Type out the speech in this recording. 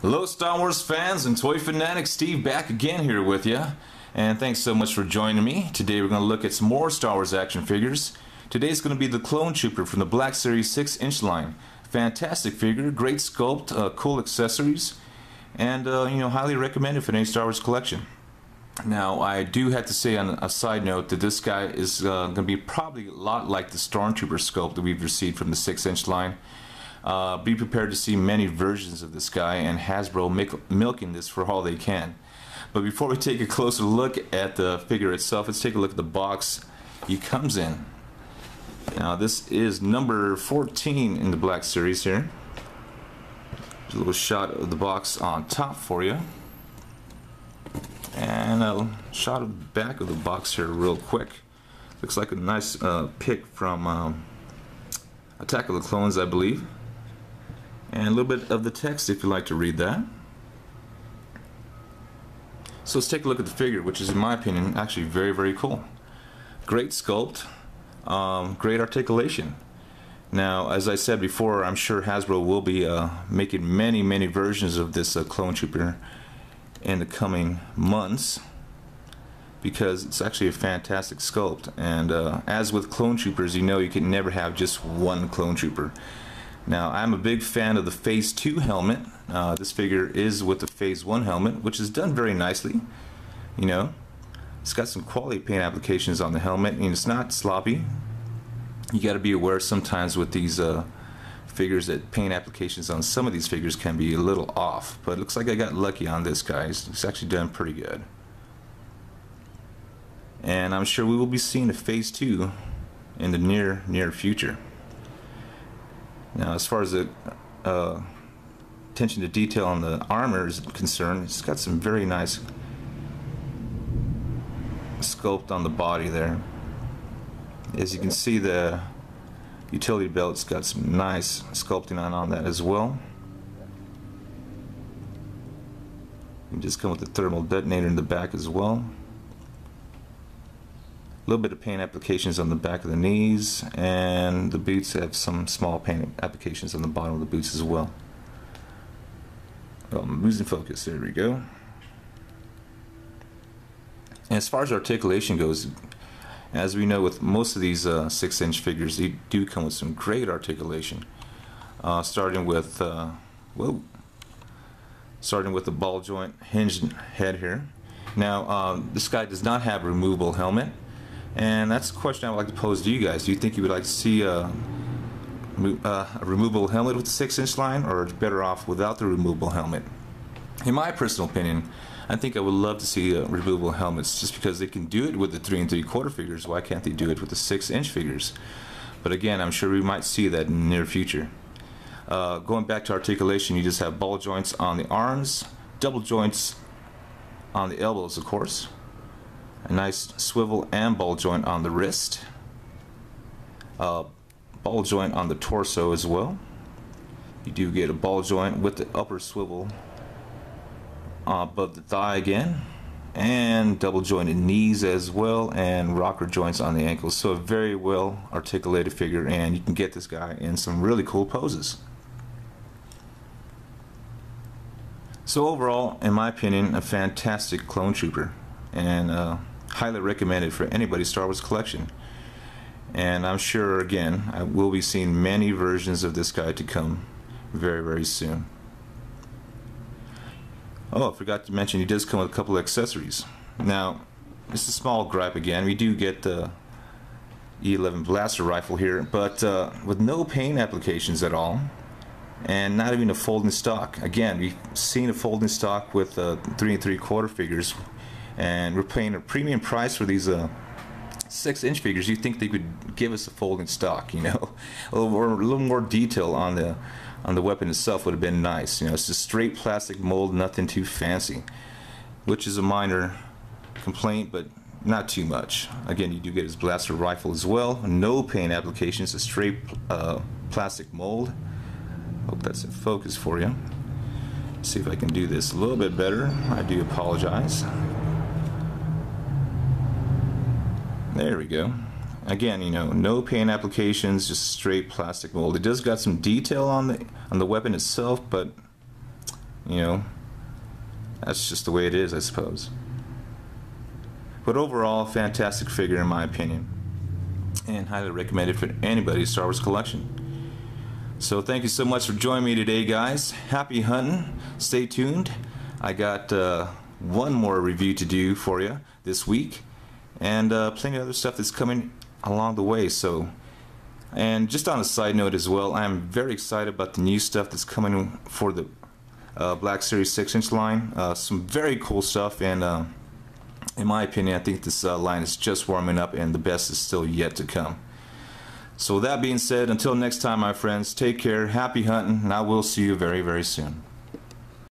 Hello Star Wars fans and toy fanatics, Steve back again here with you, and thanks so much for joining me. Today we're going to look at some more Star Wars action figures. Today's going to be the Clonetrooper from the Black Series 6-inch line. Fantastic figure, great sculpt, cool accessories, and highly recommended for any Star Wars collection. Now I do have to say on a side note that this guy is going to be probably a lot like the Stormtrooper sculpt that we've received from the 6-inch line. Be prepared to see many versions of this guy, and Hasbro milking this for all they can. But before we take a closer look at the figure itself, let's take a look at the box he comes in. Now this is number 14 in the Black Series here. There's a little shot of the box on top for you, and a shot of the back of the box here real quick. Looks like a nice pick from Attack of the Clones, I believe. And a little bit of the text if you'd like to read that. So let's take a look at the figure, which is in my opinion actually very, very cool. Great sculpt, great articulation. Now as I said before, I'm sure Hasbro will be making many versions of this Clonetrooper in the coming months, because it's actually a fantastic sculpt. And as with Clonetroopers, you can never have just one Clonetrooper. Now I'm a big fan of the Phase 2 helmet. This figure is with the Phase 1 helmet, which is done very nicely. It's got some quality paint applications on the helmet, and it's not sloppy. You got to be aware sometimes with these figures that paint applications on some of these figures can be a little off, but it looks like I got lucky on this guy. It's actually done pretty good. And I'm sure we will be seeing a Phase 2 in the near future. Now as far as the attention to detail on the armor is concerned, it's got some very nice sculpt on the body there. As you can see, the utility belt's got some nice sculpting on that as well. You can just come with the thermal detonator in the back as well. A little bit of paint applications on the back of the knees, and the boots have some small paint applications on the bottom of the boots as well. Oh, I'm losing focus. There we go. And as far as articulation goes, as we know with most of these 6-inch figures, they do come with some great articulation. Starting with the ball joint hinged head here. Now this guy does not have a removable helmet. And that's a question I would like to pose to you guys. Do you think you would like to see a removable helmet with the 6-inch line, or better off without the removable helmet? In my personal opinion, I think I would love to see removable helmets, just because they can do it with the 3 3/4 figures. Why can't they do it with the 6-inch figures? But again, I'm sure we might see that in the near future. Going back to articulation, you just have ball joints on the arms, double joints on the elbows, of course. A nice swivel and ball joint on the wrist. Ball joint on the torso as well. You do get a ball joint with the upper swivel above the thigh again, and double jointed knees as well, and rocker joints on the ankles. So a very well articulated figure, and you can get this guy in some really cool poses. So overall, in my opinion, a fantastic Clonetrooper, and highly recommended for anybody's Star Wars collection. And I'm sure, again, I will be seeing many versions of this guy to come very soon. Oh, I forgot to mention, he does come with a couple of accessories. Now, it's a small gripe again. We do get the E11 blaster rifle here, but with no paint applications at all, and not even a folding stock. Again, we've seen a folding stock with 3 3/4 figures, and we're paying a premium price for these 6-inch figures. You think they could give us a folding stock, or a little more detail on the weapon itself would have been nice. It's just straight plastic mold, nothing too fancy, which is a minor complaint, but not too much. Again, you do get his blaster rifle as well. No paint applications, a straight plastic mold. Hope that's in focus for you. See if I can do this a little bit better. I do apologize. There we go. Again, no paint applications, just straight plastic mold. It does got some detail on the weapon itself, but you know, that's just the way it is, I suppose. But overall, fantastic figure in my opinion, and highly recommended for anybody's Star Wars collection. So thank you so much for joining me today, guys. Happy hunting. Stay tuned. I got one more review to do for you this week, and plenty of other stuff that's coming along the way. So, and just on a side note as well, I'm very excited about the new stuff that's coming for the Black Series 6-inch line. Some very cool stuff, and in my opinion, I think this line is just warming up, and the best is still yet to come. So with that being said, until next time, my friends, take care, happy hunting, and I will see you very, very soon.